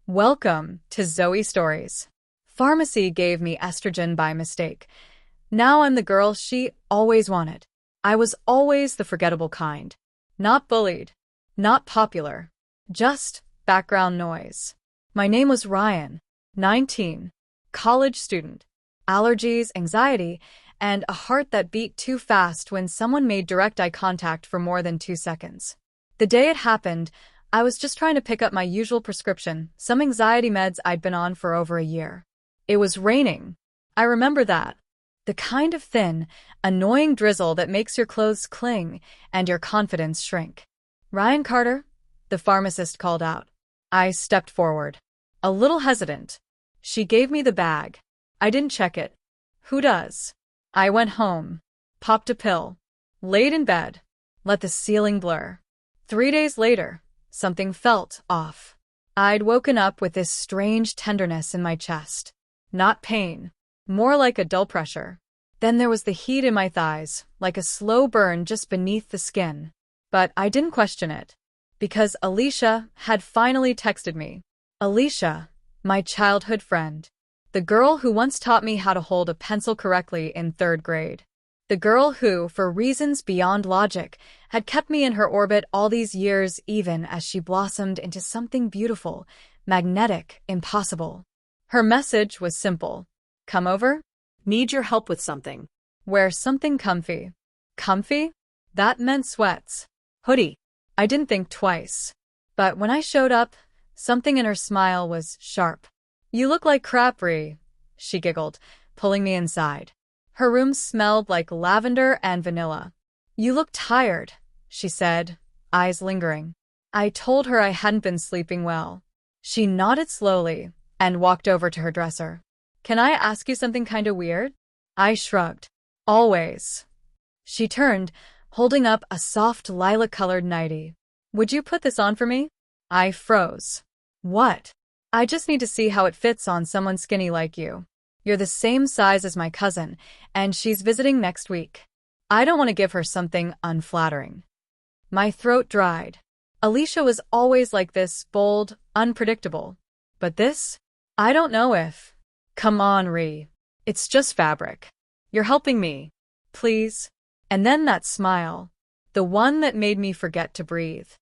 Welcome to Zoe Stories. Pharmacy gave me estrogen by mistake. Now I'm the girl she always wanted. I was always the forgettable kind. Not bullied. Not popular. Just background noise. My name was Ryan, 19, college student. Allergies, anxiety, and a heart that beat too fast when someone made direct eye contact for more than 2 seconds. The day it happened, I was just trying to pick up my usual prescription, some anxiety meds I'd been on for over a year. It was raining. I remember that. The kind of thin, annoying drizzle that makes your clothes cling and your confidence shrink. "Ryan Carter?" the pharmacist called out. I stepped forward. A little hesitant. She gave me the bag. I didn't check it. Who does? I went home. Popped a pill. Laid in bed. Let the ceiling blur. 3 days later, something felt off. I'd woken up with this strange tenderness in my chest. Not pain. More like a dull pressure. Then there was the heat in my thighs, like a slow burn just beneath the skin. But I didn't question it. Because Alicia had finally texted me. Alicia, my childhood friend. The girl who once taught me how to hold a pencil correctly in 3rd grade. The girl who, for reasons beyond logic, had kept me in her orbit all these years even as she blossomed into something beautiful, magnetic, impossible. Her message was simple. Come over? Need your help with something. Wear something comfy. Comfy? That meant sweats. Hoodie. I didn't think twice. But when I showed up, something in her smile was sharp. You look like crap, Ree, she giggled, pulling me inside. Her room smelled like lavender and vanilla. You look tired, she said, eyes lingering. I told her I hadn't been sleeping well. She nodded slowly and walked over to her dresser. Can I ask you something kinda weird? I shrugged. Always. She turned, holding up a soft lilac-colored nightie. Would you put this on for me? I froze. What? I just need to see how it fits on someone skinny like you. You're the same size as my cousin, and she's visiting next week. I don't want to give her something unflattering. My throat dried. Alicia was always like this, bold, unpredictable. But this? I don't know if. Come on, Ree. It's just fabric. You're helping me. Please. And then that smile. The one that made me forget to breathe.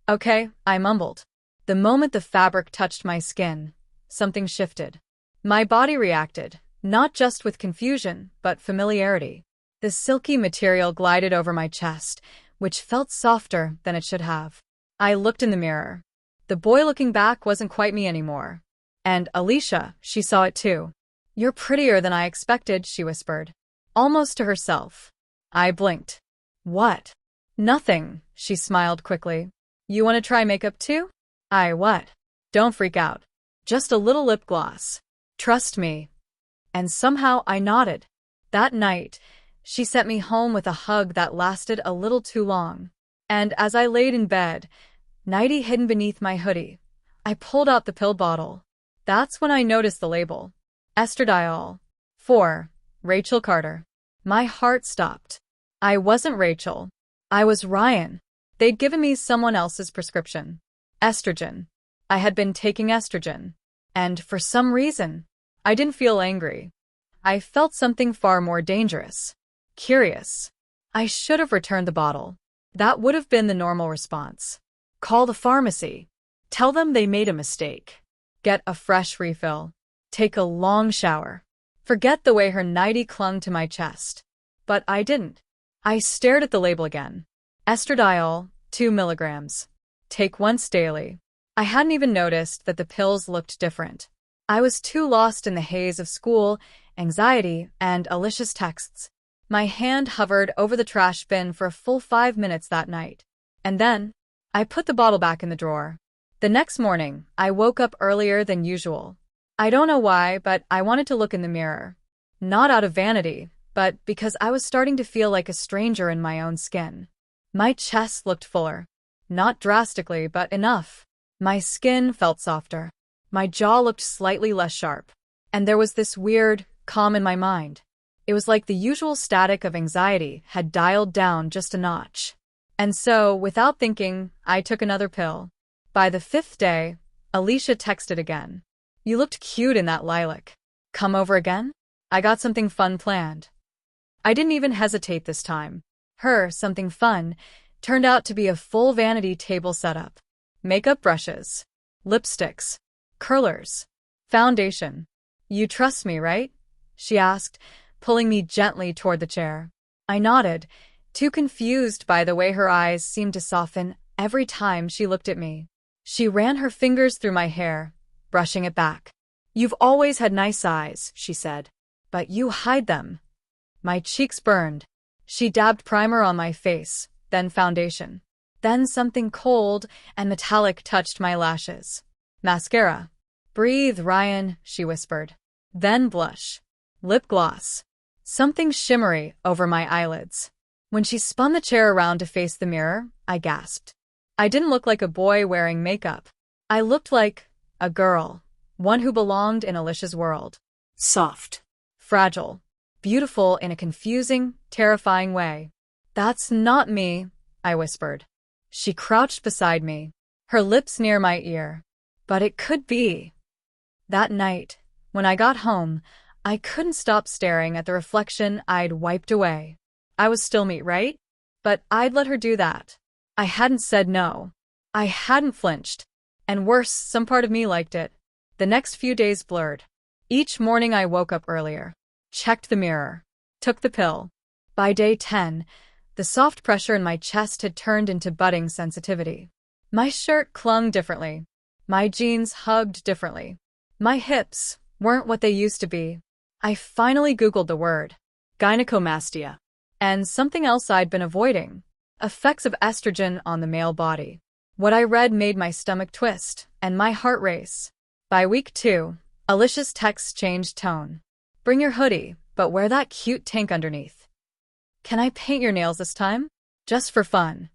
Okay, I mumbled. The moment the fabric touched my skin, something shifted. My body reacted, not just with confusion, but familiarity. The silky material glided over my chest, which felt softer than it should have. I looked in the mirror. The boy looking back wasn't quite me anymore. And Alicia, she saw it too. You're prettier than I expected, she whispered. Almost to herself. I blinked. What? Nothing, she smiled quickly. You want to try makeup too? What? Don't freak out. Just a little lip gloss. Trust me. And somehow I nodded. That night, she sent me home with a hug that lasted a little too long. And as I laid in bed, nightie hidden beneath my hoodie, I pulled out the pill bottle. That's when I noticed the label. Estradiol. For Rachel Carter. My heart stopped. I wasn't Rachel. I was Ryan. They'd given me someone else's prescription. Estrogen. I had been taking estrogen. And for some reason, I didn't feel angry. I felt something far more dangerous. Curious. I should have returned the bottle. That would have been the normal response. Call the pharmacy. Tell them they made a mistake. Get a fresh refill. Take a long shower. Forget the way her nightie clung to my chest. But I didn't. I stared at the label again. Estradiol, 2 milligrams. Take once daily. I hadn't even noticed that the pills looked different. I was too lost in the haze of school, anxiety, and Alicia's texts. My hand hovered over the trash bin for a full 5 minutes that night. And then, I put the bottle back in the drawer. The next morning, I woke up earlier than usual. I don't know why, but I wanted to look in the mirror. Not out of vanity, but because I was starting to feel like a stranger in my own skin. My chest looked fuller. Not drastically, but enough. My skin felt softer. My jaw looked slightly less sharp. And there was this weird calm in my mind. It was like the usual static of anxiety had dialed down just a notch. And so, without thinking, I took another pill. By the 5th day, Alicia texted again. You looked cute in that lilac. Come over again? I got something fun planned. I didn't even hesitate this time. Her something fun turned out to be a full vanity table setup. Makeup brushes, lipsticks, curlers, foundation. You trust me, right? She asked, pulling me gently toward the chair. I nodded, too confused by the way her eyes seemed to soften every time she looked at me. She ran her fingers through my hair, brushing it back. You've always had nice eyes, she said. But you hide them. My cheeks burned. She dabbed primer on my face, then foundation. Then something cold and metallic touched my lashes. Mascara. Breathe, Ryan, she whispered. Then blush. Lip gloss. Something shimmery over my eyelids. When she spun the chair around to face the mirror, I gasped. I didn't look like a boy wearing makeup. I looked like a girl, one who belonged in Alicia's world. Soft. Fragile. Beautiful in a confusing, terrifying way. That's not me, I whispered. She crouched beside me, her lips near my ear. But it could be. That night, when I got home, I couldn't stop staring at the reflection I'd wiped away. I was still me, right? But I'd let her do that. I hadn't said no. I hadn't flinched. And worse, some part of me liked it. The next few days blurred. Each morning I woke up earlier, checked the mirror, took the pill. By day 10, the soft pressure in my chest had turned into budding sensitivity. My shirt clung differently. My jeans hugged differently. My hips weren't what they used to be. I finally Googled the word. Gynecomastia. And something else I'd been avoiding. Effects of estrogen on the male body. What I read made my stomach twist and my heart race. By week 2, Alicia's texts changed tone. Bring your hoodie, but wear that cute tank underneath. Can I paint your nails this time? Just for fun.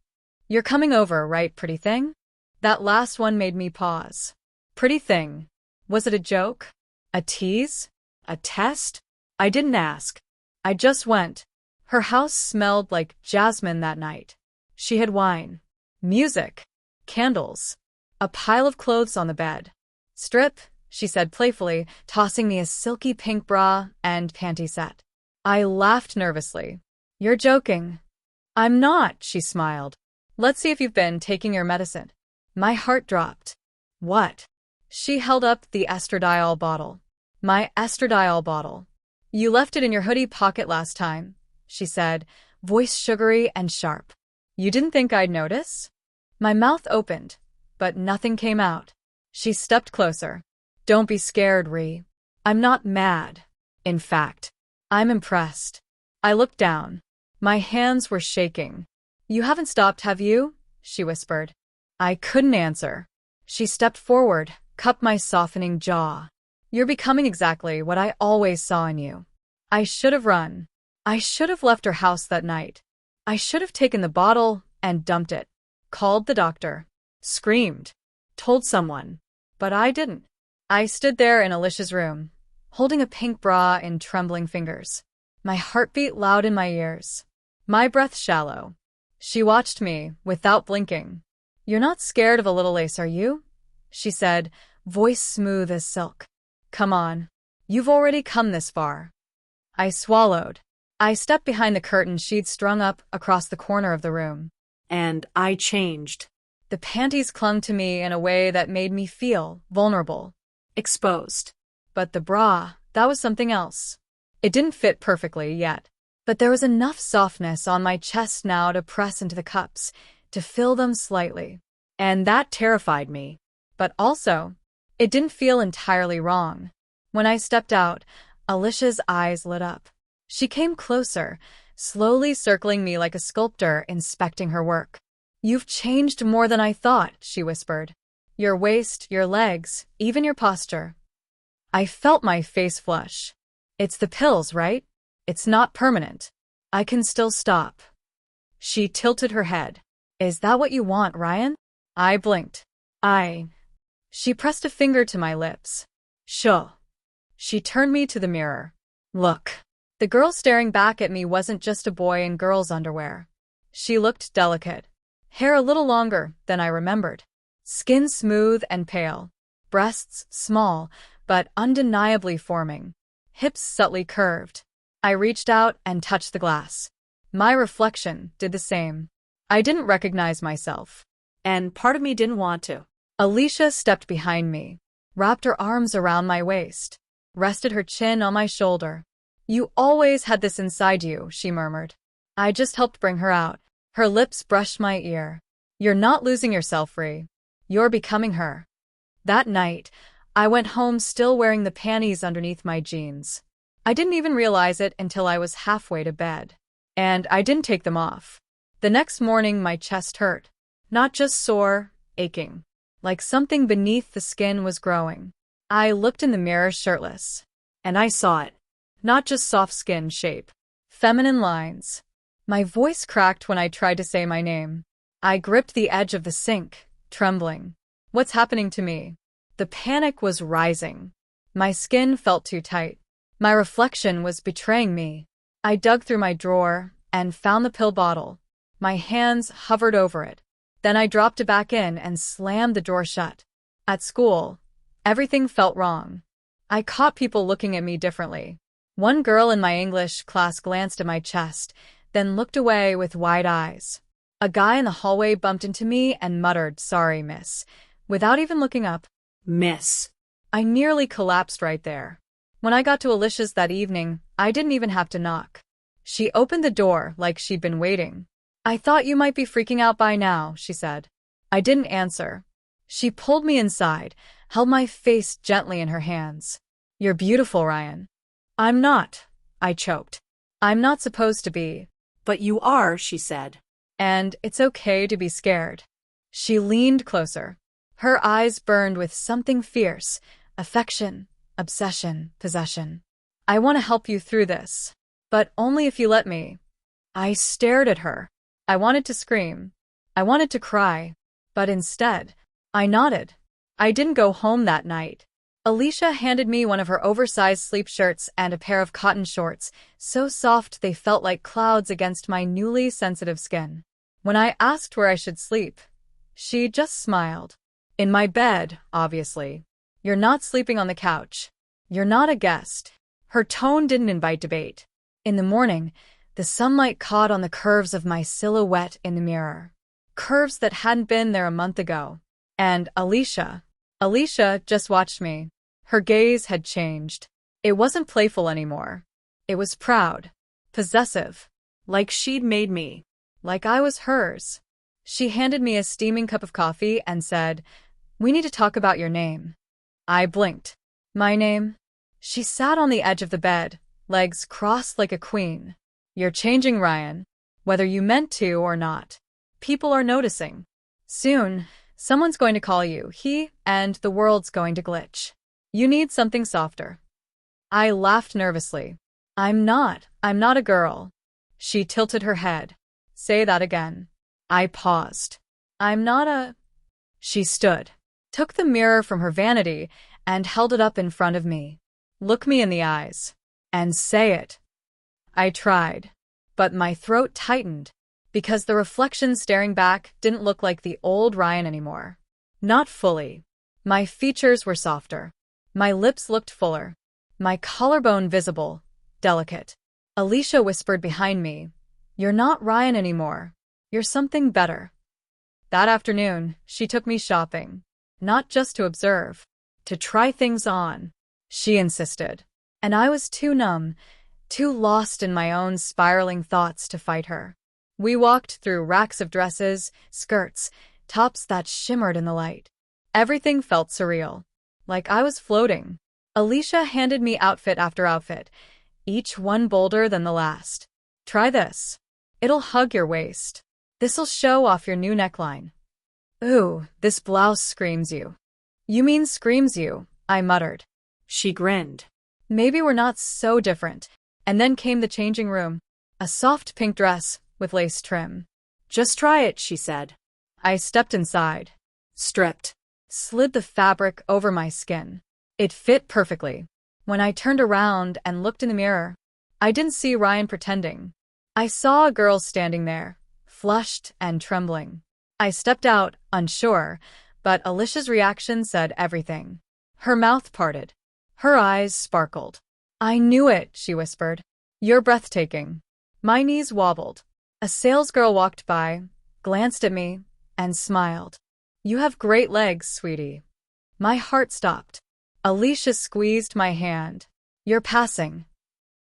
You're coming over, right, pretty thing? That last one made me pause. Pretty thing. Was it a joke? A tease? A test? I didn't ask. I just went. Her house smelled like jasmine that night. She had wine, music, candles, a pile of clothes on the bed. Strip, she said playfully, tossing me a silky pink bra and panty set. I laughed nervously. You're joking. I'm not, she smiled. Let's see if you've been taking your medicine. My heart dropped. What? She held up the estradiol bottle. My estradiol bottle. You left it in your hoodie pocket last time, she said, voice sugary and sharp. You didn't think I'd notice? My mouth opened, but nothing came out. She stepped closer. Don't be scared, Ree. I'm not mad. In fact, I'm impressed. I looked down. My hands were shaking. You haven't stopped, have you? She whispered. I couldn't answer. She stepped forward, cupped my softening jaw. You're becoming exactly what I always saw in you. I should have run. I should have left her house that night. I should have taken the bottle and dumped it. Called the doctor. Screamed. Told someone. But I didn't. I stood there in Alicia's room, holding a pink bra in trembling fingers. My heartbeat loud in my ears. My breath shallow. She watched me, without blinking. You're not scared of a little lace, are you? She said, voice smooth as silk. Come on. You've already come this far. I swallowed. I stepped behind the curtain she'd strung up across the corner of the room. And I changed. The panties clung to me in a way that made me feel vulnerable. Exposed. But the bra, that was something else. It didn't fit perfectly yet, but there was enough softness on my chest now to press into the cups, to fill them slightly. And that terrified me. But also, it didn't feel entirely wrong. When I stepped out, Alicia's eyes lit up. She came closer, slowly circling me like a sculptor inspecting her work. You've changed more than I thought, she whispered. Your waist, your legs, even your posture. I felt my face flush. It's the pills, right? It's not permanent. I can still stop. She tilted her head. Is that what you want, Ryan? I blinked. She pressed a finger to my lips. Sure. She turned me to the mirror. Look. The girl staring back at me wasn't just a boy in girl's underwear. She looked delicate. Hair a little longer than I remembered. Skin smooth and pale. breasts small, but undeniably forming, hips subtly curved. I reached out and touched the glass. My reflection did the same. I didn't recognize myself. And part of me didn't want to. Alicia stepped behind me, wrapped her arms around my waist, rested her chin on my shoulder. "You always had this inside you," she murmured. I just helped bring her out. Her lips brushed my ear. "You're not losing yourself, Ree. You're becoming her." That night, I went home still wearing the panties underneath my jeans. I didn't even realize it until I was halfway to bed. And I didn't take them off. The next morning, my chest hurt. Not just sore, aching. Like something beneath the skin was growing. I looked in the mirror shirtless. And I saw it. Not just soft skin shape. Feminine lines. My voice cracked when I tried to say my name. I gripped the edge of the sink, trembling. What's happening to me? The panic was rising. My skin felt too tight. My reflection was betraying me. I dug through my drawer and found the pill bottle. My hands hovered over it. Then I dropped it back in and slammed the drawer shut. At school, everything felt wrong. I caught people looking at me differently. One girl in my English class glanced at my chest, then looked away with wide eyes. A guy in the hallway bumped into me and muttered, "Sorry, miss," without even looking up. Miss. I nearly collapsed right there. When I got to Alicia's that evening, I didn't even have to knock. She opened the door like she'd been waiting. "I thought you might be freaking out by now," she said. I didn't answer. She pulled me inside, held my face gently in her hands. "You're beautiful, Ryan." "I'm not," I choked. "I'm not supposed to be." "But you are," she said. "And it's okay to be scared." She leaned closer. Her eyes burned with something fierce, affection, obsession, possession. "I want to help you through this. But only if you let me." I stared at her. I wanted to scream. I wanted to cry. But instead, I nodded. I didn't go home that night. Alicia handed me one of her oversized sleep shirts and a pair of cotton shorts, so soft they felt like clouds against my newly sensitive skin. When I asked where I should sleep, she just smiled. "In my bed, obviously. You're not sleeping on the couch. You're not a guest." Her tone didn't invite debate. In the morning, the sunlight caught on the curves of my silhouette in the mirror. Curves that hadn't been there a month ago. And Alicia just watched me. Her gaze had changed. It wasn't playful anymore. It was proud. Possessive. Like she'd made me. Like I was hers. She handed me a steaming cup of coffee and said, "We need to talk about your name." I blinked. "My name?" She sat on the edge of the bed, legs crossed like a queen. "You're changing, Ryan. Whether you meant to or not. People are noticing. Soon, someone's going to call you he, and the world's going to glitch. You need something softer." I laughed nervously. I'm not a girl." She tilted her head. "Say that again." I paused. "I'm not a..." She stood, took the mirror from her vanity, and held it up in front of me. "Look me in the eyes. And say it." I tried, but my throat tightened, because the reflection staring back didn't look like the old Ryan anymore. Not fully. My features were softer. My lips looked fuller. My collarbone visible, delicate. Alicia whispered behind me, "You're not Ryan anymore. You're something better." That afternoon, she took me shopping. Not just to observe. To try things on. She insisted. And I was too numb, too lost in my own spiraling thoughts to fight her. We walked through racks of dresses, skirts, tops that shimmered in the light. Everything felt surreal. Like I was floating. Alicia handed me outfit after outfit, each one bolder than the last. "Try this. It'll hug your waist. This'll show off your new neckline." "Ooh, this blouse screams you." "You mean screams you," I muttered. She grinned. "Maybe we're not so different." And then came the changing room. A soft pink dress with lace trim. "Just try it," she said. I stepped inside. Stripped. Slid the fabric over my skin. It fit perfectly. When I turned around and looked in the mirror, I didn't see Ryan pretending. I saw a girl standing there, flushed and trembling. I stepped out, unsure, But Alicia's reaction said everything. Her mouth parted. Her eyes sparkled. "I knew it," she whispered. "You're breathtaking." My knees wobbled. A salesgirl walked by, glanced at me, and smiled. "You have great legs, sweetie." My heart stopped. Alicia squeezed my hand. "You're passing."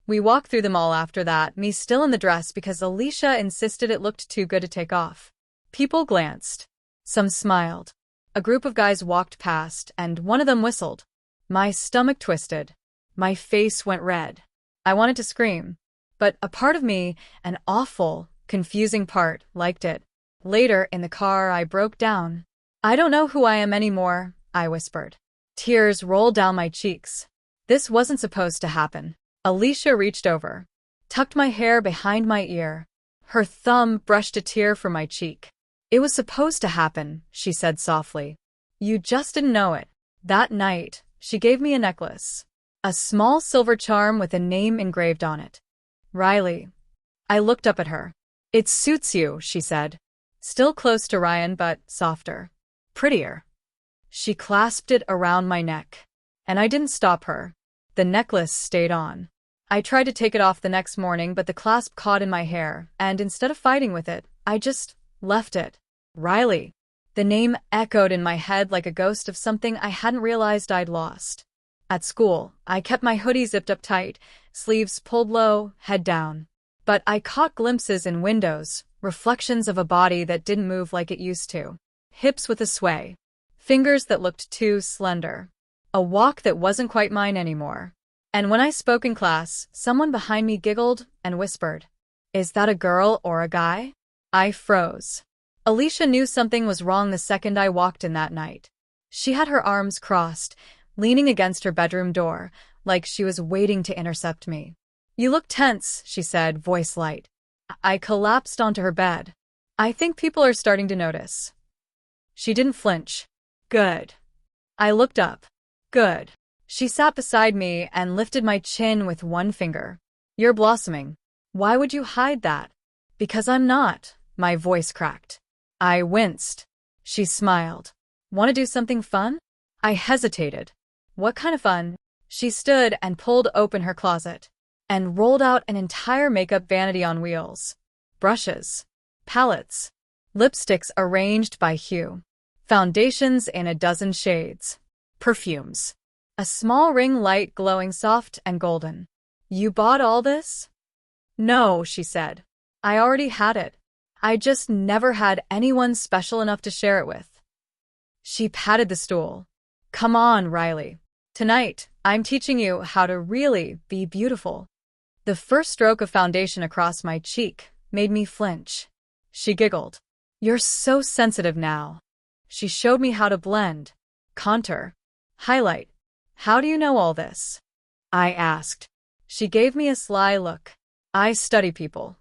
We walked through the mall after that, me still in the dress because Alicia insisted it looked too good to take off. People glanced. Some smiled. A group of guys walked past, and one of them whistled. My stomach twisted. My face went red. I wanted to scream. But a part of me, an awful, confusing part, liked it. Later, in the car, I broke down. "I don't know who I am anymore," I whispered. Tears rolled down my cheeks. This wasn't supposed to happen. Alicia reached over, tucked my hair behind my ear. Her thumb brushed a tear from my cheek. "It was supposed to happen," she said softly. "You just didn't know it." That night, she gave me a necklace. A small silver charm with a name engraved on it. Riley. I looked up at her. "It suits you," she said. Still close to Ryan, but softer. Prettier. She clasped it around my neck. And I didn't stop her. The necklace stayed on. I tried to take it off the next morning, but the clasp caught in my hair, and instead of fighting with it, I just left it. Riley. The name echoed in my head like a ghost of something I hadn't realized I'd lost. At school, I kept my hoodie zipped up tight, sleeves pulled low, head down. But I caught glimpses in windows, reflections of a body that didn't move like it used to. Hips with a sway. Fingers that looked too slender. A walk that wasn't quite mine anymore. And when I spoke in class, someone behind me giggled and whispered, "Is that a girl or a guy?" I froze. Alicia knew something was wrong the second I walked in that night. She had her arms crossed, leaning against her bedroom door, like she was waiting to intercept me. "You look tense," she said, voice light. I collapsed onto her bed. "I think people are starting to notice." She didn't flinch. "Good." I looked up. "Good." She sat beside me and lifted my chin with one finger. "You're blossoming." "Why would you hide that?" "Because I'm not." My voice cracked. I winced. She smiled. "Want to do something fun?" I hesitated. "What kind of fun?" She stood and pulled open her closet and rolled out an entire makeup vanity on wheels. Brushes. Palettes. Lipsticks arranged by hue. Foundations in a dozen shades. Perfumes. A small ring light glowing soft and golden. "You bought all this?" "No," she said. "I already had it. I just never had anyone special enough to share it with." She patted the stool. "Come on, Riley. Tonight, I'm teaching you how to really be beautiful." The first stroke of foundation across my cheek made me flinch. She giggled. "You're so sensitive now." She showed me how to blend, contour, highlight. "How do you know all this?" I asked. She gave me a sly look. "I study people."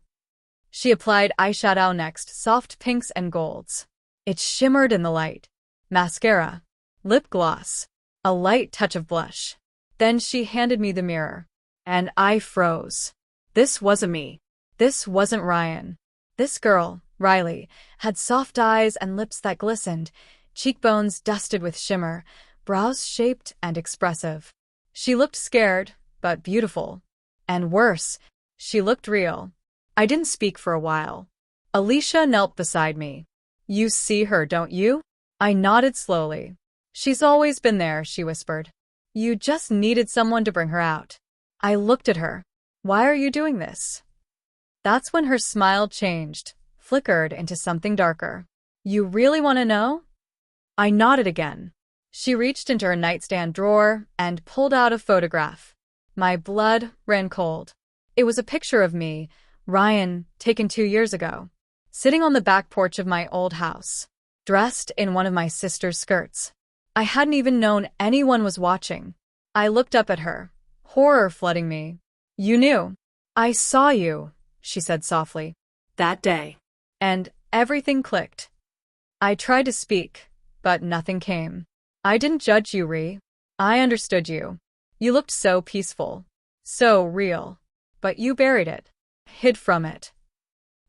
She applied eyeshadow next, soft pinks and golds. It shimmered in the light. Mascara. Lip gloss. A light touch of blush. Then she handed me the mirror. And I froze. This wasn't me. This wasn't Ryan. This girl, Riley, had soft eyes and lips that glistened, cheekbones dusted with shimmer, brows shaped and expressive. She looked scared, but beautiful. And worse, she looked real. I didn't speak for a while. Alicia knelt beside me. "You see her, don't you?" I nodded slowly. "She's always been there," she whispered. "You just needed someone to bring her out." I looked at her. "Why are you doing this?" That's when her smile changed, flickered into something darker. "You really want to know?" I nodded again. She reached into her nightstand drawer and pulled out a photograph. My blood ran cold. It was a picture of me, Ryan, taken 2 years ago, sitting on the back porch of my old house, dressed in one of my sister's skirts. I hadn't even known anyone was watching. I looked up at her, horror flooding me. "You knew." "I saw you," she said softly. "That day." And everything clicked. I tried to speak, but nothing came. "I didn't judge you, Ree. I understood you. You looked so peaceful. So real. But you buried it. Hid from it."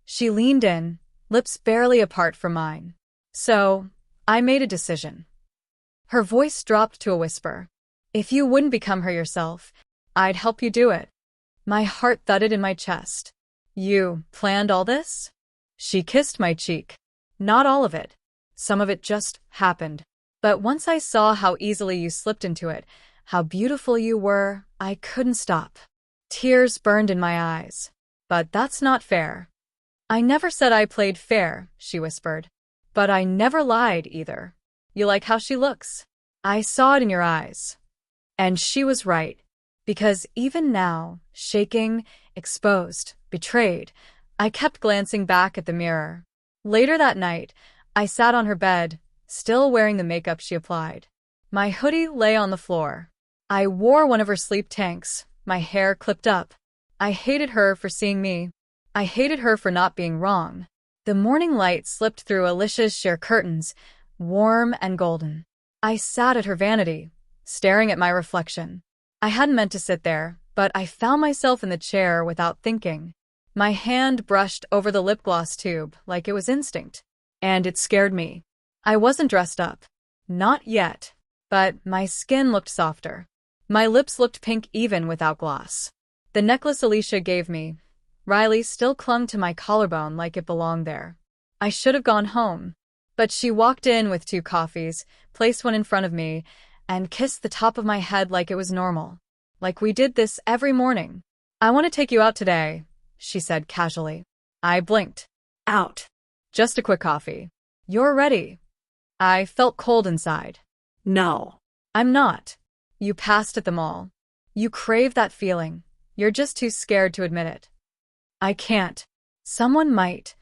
She leaned in, lips barely apart from mine. "So, I made a decision. Her voice dropped to a whisper. If you wouldn't become her yourself, I'd help you do it. My heart thudded in my chest. You planned all this? She kissed my cheek. Not all of it. Some of it just happened. But once I saw how easily you slipped into it, how beautiful you were, I couldn't stop. Tears burned in my eyes. But that's not fair. I never said I played fair, she whispered. But I never lied either. You like how she looks? I saw it in your eyes. And she was right. Because even now, shaking, exposed, betrayed, I kept glancing back at the mirror. Later that night, I sat on her bed, still wearing the makeup she applied. My hoodie lay on the floor. I wore one of her sleep tanks, my hair clipped up. I hated her for seeing me. I hated her for not being wrong. The morning light slipped through Alicia's sheer curtains, warm and golden. I sat at her vanity, staring at my reflection. I hadn't meant to sit there, but I found myself in the chair without thinking. My hand brushed over the lip gloss tube like it was instinct. And it scared me. I wasn't dressed up. Not yet. But my skin looked softer. My lips looked pink even without gloss. The necklace Alicia gave me, Riley, still clung to my collarbone like it belonged there. I should have gone home. But she walked in with 2 coffees, placed one in front of me, and kissed the top of my head like it was normal. Like we did this every morning. I want to take you out today, she said casually. I blinked. Out. Just a quick coffee. You're ready. I felt cold inside. No. I'm not. You passed at the mall. You crave that feeling. You're just too scared to admit it. I can't. Someone might.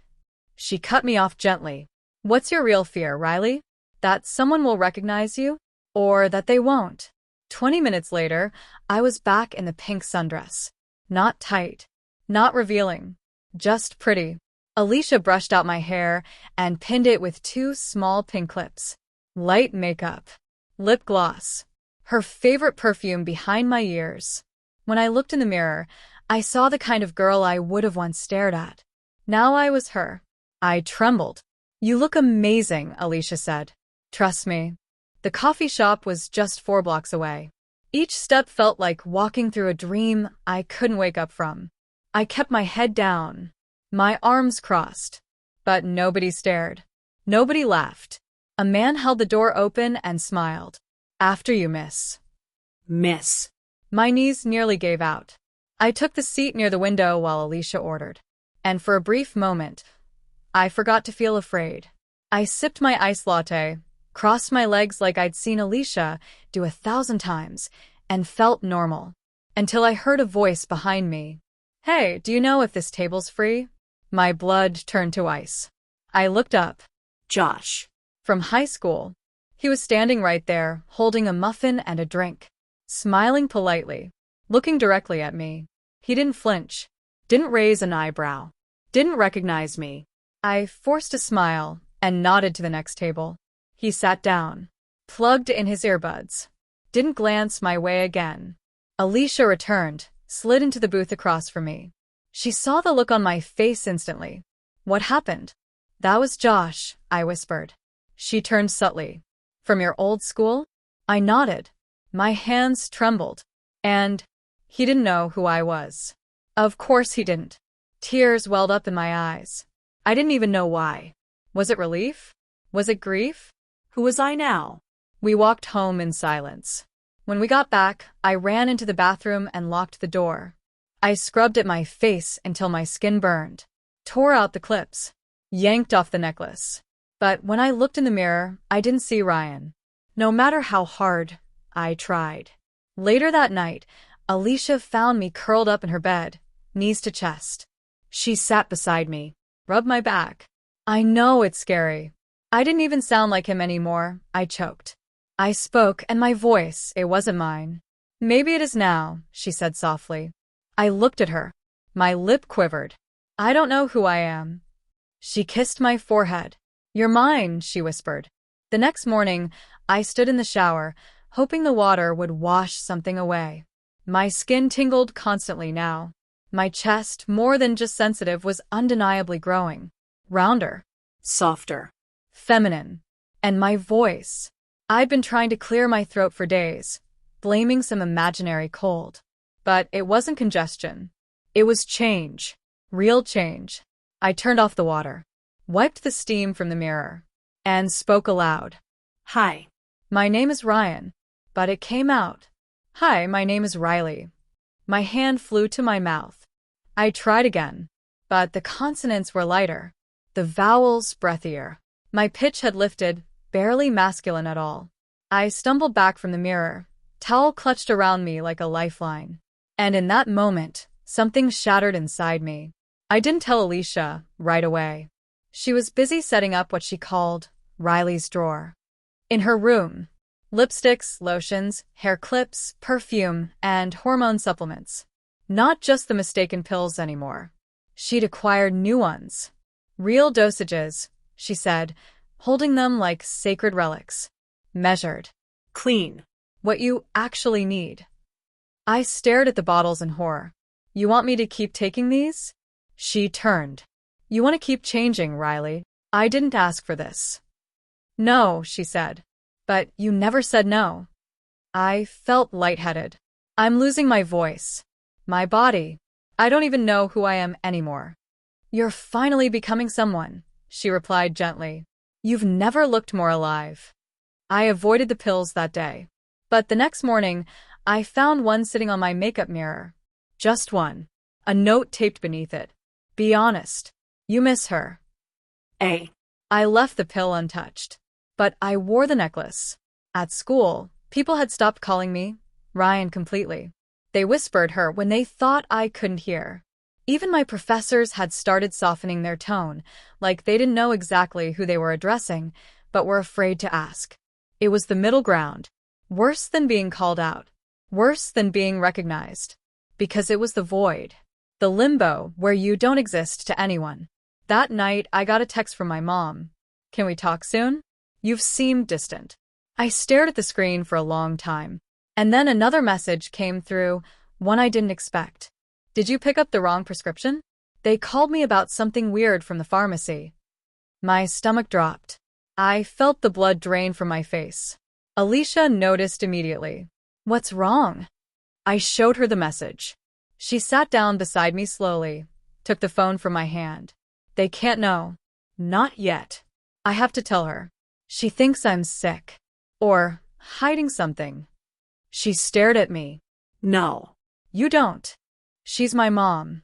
She cut me off gently. What's your real fear, Riley? That someone will recognize you? Or that they won't? 20 minutes later, I was back in the pink sundress. Not tight. Not revealing. Just pretty. Alicia brushed out my hair and pinned it with 2 small pink clips. Light makeup. Lip gloss. Her favorite perfume behind my ears. When I looked in the mirror, I saw the kind of girl I would have once stared at. Now I was her. I trembled. You look amazing, Alicia said. Trust me. The coffee shop was just 4 blocks away. Each step felt like walking through a dream I couldn't wake up from. I kept my head down, my arms crossed. But nobody stared. Nobody laughed. A man held the door open and smiled. After you, miss. Miss. My knees nearly gave out. I took the seat near the window while Alicia ordered. And for a brief moment, I forgot to feel afraid. I sipped my iced latte, crossed my legs like I'd seen Alicia do 1,000 times, and felt normal. Until I heard a voice behind me. Hey, do you know if this table's free? My blood turned to ice. I looked up. Josh. From high school. He was standing right there, holding a muffin and a drink. Smiling politely. Looking directly at me. He didn't flinch. Didn't raise an eyebrow. Didn't recognize me. I forced a smile and nodded to the next table. He sat down. Plugged in his earbuds. Didn't glance my way again. Alicia returned, slid into the booth across from me. She saw the look on my face instantly. What happened? That was Josh, I whispered. She turned subtly. From your old school? I nodded. My hands trembled. And he didn't know who I was. Of course he didn't. Tears welled up in my eyes. I didn't even know why. Was it relief? Was it grief? Who was I now? We walked home in silence. When we got back, I ran into the bathroom and locked the door. I scrubbed at my face until my skin burned. Tore out the clips. Yanked off the necklace. But when I looked in the mirror, I didn't see Ryan. No matter how hard I tried. Later that night, Alicia found me curled up in her bed, knees to chest. She sat beside me, rubbed my back. I know it's scary. I didn't even sound like him anymore, I choked. I spoke, and my voice, it wasn't mine. Maybe it is now, she said softly. I looked at her. My lip quivered. I don't know who I am. She kissed my forehead. You're mine, she whispered. The next morning, I stood in the shower, hoping the water would wash something away. My skin tingled constantly now. My chest, more than just sensitive, was undeniably growing. Rounder. Softer. Feminine. And my voice. I'd been trying to clear my throat for days, blaming some imaginary cold. But it wasn't congestion. It was change. Real change. I turned off the water, wiped the steam from the mirror, and spoke aloud. Hi. My name is Ryan. But it came out. Hi, my name is Riley. My hand flew to my mouth. I tried again, but the consonants were lighter, the vowels breathier. My pitch had lifted, barely masculine at all. I stumbled back from the mirror, towel clutched around me like a lifeline. And in that moment, something shattered inside me. I didn't tell Alicia right away. She was busy setting up what she called Riley's drawer. In her room, lipsticks, lotions, hair clips, perfume, and hormone supplements. Not just the mistaken pills anymore. She'd acquired new ones. Real dosages, she said, holding them like sacred relics. Measured. Clean. What you actually need. I stared at the bottles in horror. You want me to keep taking these? She turned. You want to keep changing, Riley. I didn't ask for this. No, she said. But you never said no. I felt lightheaded. I'm losing my voice. My body. I don't even know who I am anymore. You're finally becoming someone, she replied gently. You've never looked more alive. I avoided the pills that day. But the next morning, I found one sitting on my makeup mirror. Just one. A note taped beneath it. Be honest. You miss her. I left the pill untouched. But I wore the necklace. At school, people had stopped calling me Ryan completely. They whispered her when they thought I couldn't hear. Even my professors had started softening their tone, like they didn't know exactly who they were addressing, but were afraid to ask. It was the middle ground. Worse than being called out. Worse than being recognized. Because it was the void. The limbo where you don't exist to anyone. That night, I got a text from my mom. Can we talk soon? You've seemed distant. I stared at the screen for a long time. And then another message came through, one I didn't expect. Did you pick up the wrong prescription? They called me about something weird from the pharmacy. My stomach dropped. I felt the blood drain from my face. Alicia noticed immediately. What's wrong? I showed her the message. She sat down beside me slowly, took the phone from my hand. They can't know. Not yet. I have to tell her. She thinks I'm sick. Or hiding something. She stared at me. No. You don't. She's my mom.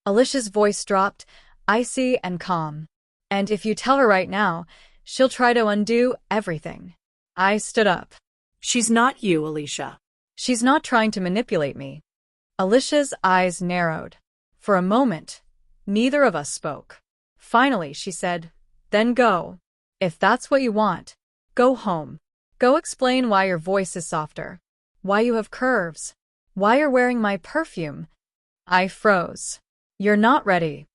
Alicia's voice dropped, icy and calm. And if you tell her right now, she'll try to undo everything. I stood up. She's not you, Alicia. She's not trying to manipulate me. Alicia's eyes narrowed. For a moment, neither of us spoke. Finally, she said, Then go. If that's what you want, go home. Go explain why your voice is softer. Why you have curves. Why you're wearing my perfume. I froze. You're not ready.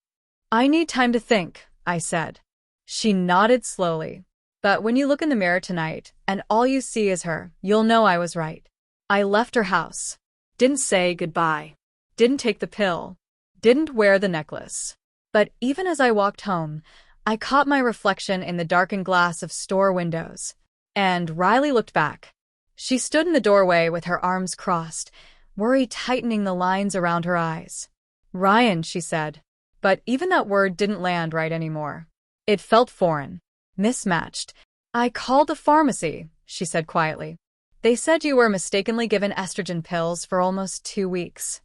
I need time to think, I said. She nodded slowly. But when you look in the mirror tonight, and all you see is her, you'll know I was right. I left her house. Didn't say goodbye. Didn't take the pill. Didn't wear the necklace. But even as I walked home, I caught my reflection in the darkened glass of store windows. And Riley looked back. She stood in the doorway with her arms crossed, worry tightening the lines around her eyes. Ryan, she said. But even that word didn't land right anymore. It felt foreign. Mismatched. I called the pharmacy, she said quietly. They said you were mistakenly given estrogen pills for almost 2 weeks.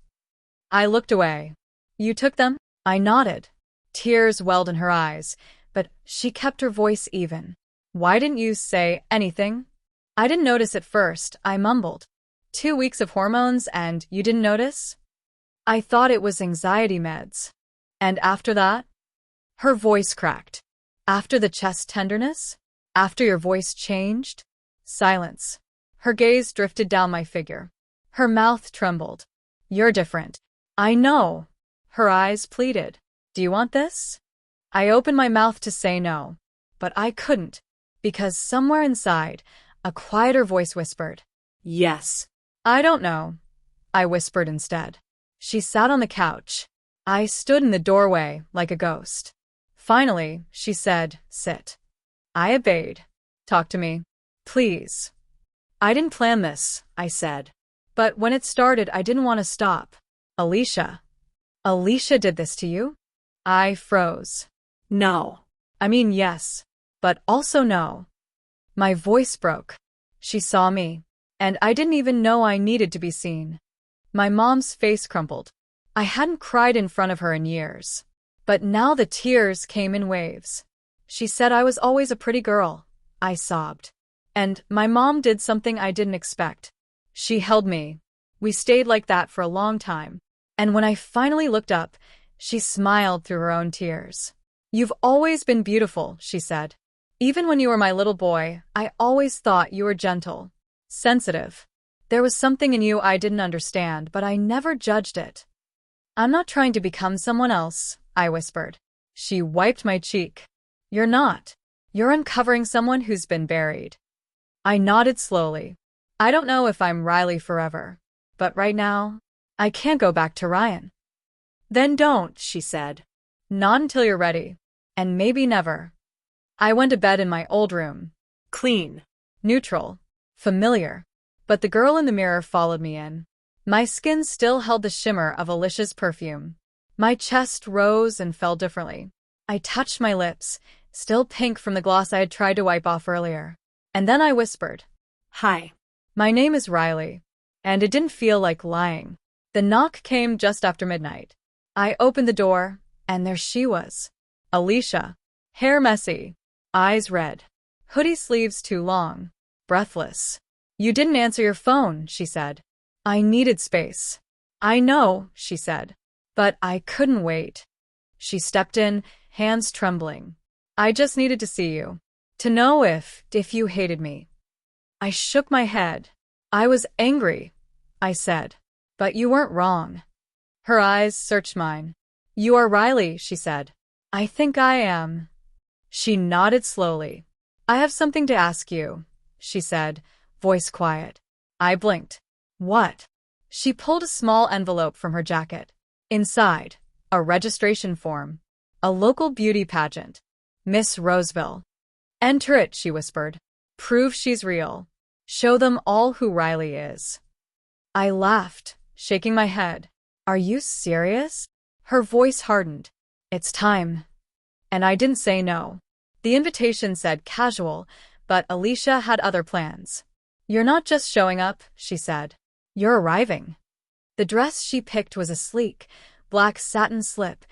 I looked away. You took them? I nodded. Tears welled in her eyes, but she kept her voice even. Why didn't you say anything? I didn't notice at first, I mumbled. 2 weeks of hormones and you didn't notice? I thought it was anxiety meds. And after that? Her voice cracked. After the chest tenderness? After your voice changed? Silence. Her gaze drifted down my figure. Her mouth trembled. You're different. I know. Her eyes pleaded. Do you want this? I opened my mouth to say no, but I couldn't, because somewhere inside, a quieter voice whispered. Yes. I don't know. I whispered instead. She sat on the couch. I stood in the doorway like a ghost. Finally, she said, sit. I obeyed. Talk to me. Please. I didn't plan this, I said. But when it started, I didn't want to stop. Alicia. Alicia did this to you? I froze. No. I mean, yes, but also no. My voice broke. She saw me, and I didn't even know I needed to be seen. My mom's face crumpled. I hadn't cried in front of her in years. But now the tears came in waves. She said I was always a pretty girl. I sobbed. And my mom did something I didn't expect. She held me. We stayed like that for a long time. And when I finally looked up, she smiled through her own tears. You've always been beautiful, she said. Even when you were my little boy, I always thought you were gentle, sensitive. There was something in you I didn't understand, but I never judged it. I'm not trying to become someone else, I whispered. She wiped my cheek. You're not. You're uncovering someone who's been buried. I nodded slowly. I don't know if I'm Riley forever, but right now, I can't go back to Ryan. Then don't, she said. Not until you're ready. And maybe never. I went to bed in my old room. Clean. Neutral. Familiar. But the girl in the mirror followed me in. My skin still held the shimmer of Alicia's perfume. My chest rose and fell differently. I touched my lips, still pink from the gloss I had tried to wipe off earlier. And then I whispered. Hi. My name is Riley. And it didn't feel like lying. The knock came just after midnight. I opened the door, and there she was. Alicia. Hair messy. Eyes red. Hoodie sleeves too long. Breathless. You didn't answer your phone, she said. I needed space. I know, she said. But I couldn't wait. She stepped in, hands trembling. I just needed to see you. To know if you hated me. I shook my head. I was angry, I said. But you weren't wrong. Her eyes searched mine. You are Riley, she said. I think I am. She nodded slowly. I have something to ask you, she said, voice quiet. I blinked. What? She pulled a small envelope from her jacket. Inside, a registration form. A local beauty pageant. Miss Roseville. Enter it, she whispered. Prove she's real. Show them all who Riley is. I laughed, shaking my head. Are you serious? Her voice hardened. It's time. And I didn't say no. The invitation said casual, but Alicia had other plans. You're not just showing up, she said. You're arriving. The dress she picked was a sleek, black satin slip,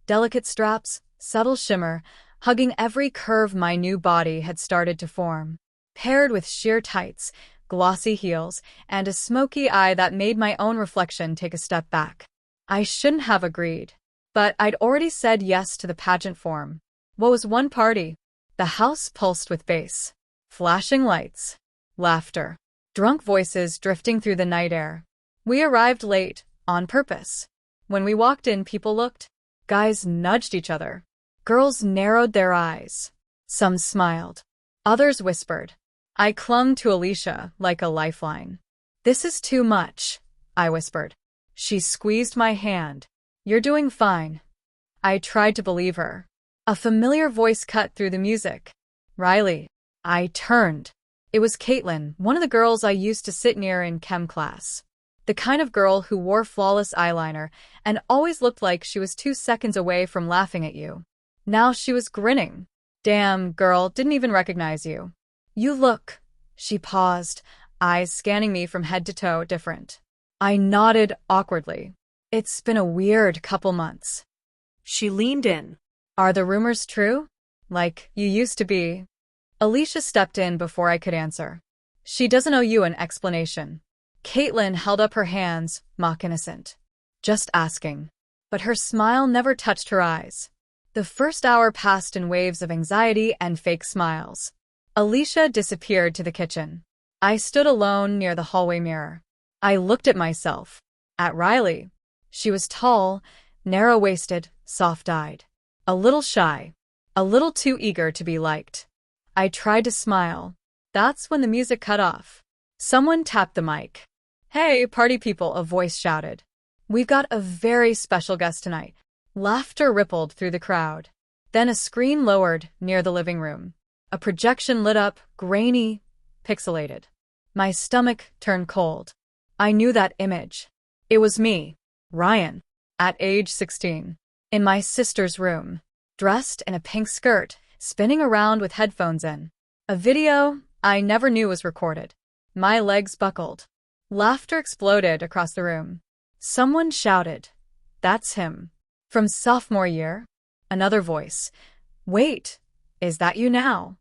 delicate straps, subtle shimmer, hugging every curve my new body had started to form. Paired with sheer tights, glossy heels, and a smoky eye that made my own reflection take a step back. I shouldn't have agreed. But I'd already said yes to the pageant form. What was one party? The house pulsed with bass. Flashing lights. Laughter. Drunk voices drifting through the night air. We arrived late, on purpose. When we walked in, people looked. Guys nudged each other. Girls narrowed their eyes. Some smiled. Others whispered. I clung to Alicia like a lifeline. This is too much, I whispered. She squeezed my hand. You're doing fine. I tried to believe her. A familiar voice cut through the music. Riley. I turned. It was Caitlin, one of the girls I used to sit near in chem class. The kind of girl who wore flawless eyeliner and always looked like she was 2 seconds away from laughing at you. Now she was grinning. Damn, girl, didn't even recognize you. You look. She paused, eyes scanning me from head to toe different. I nodded awkwardly. It's been a weird couple months. She leaned in. Are the rumors true? Like you used to be? Alicia stepped in before I could answer. She doesn't owe you an explanation. Caitlin held up her hands, mock innocent. Just asking. But her smile never touched her eyes. The first hour passed in waves of anxiety and fake smiles. Alicia disappeared to the kitchen. I stood alone near the hallway mirror. I looked at myself. At Riley. She was tall, narrow-waisted, soft-eyed. A little shy. A little too eager to be liked. I tried to smile. That's when the music cut off. Someone tapped the mic. Hey, party people, a voice shouted. We've got a very special guest tonight. Laughter rippled through the crowd. Then a screen lowered near the living room. A projection lit up, grainy, pixelated. My stomach turned cold. I knew that image. It was me, Ryan, at age 16, in my sister's room, dressed in a pink skirt, spinning around with headphones in. A video I never knew was recorded. My legs buckled. Laughter exploded across the room. Someone shouted, "That's him." From sophomore year. Another voice, "Wait, is that you now?"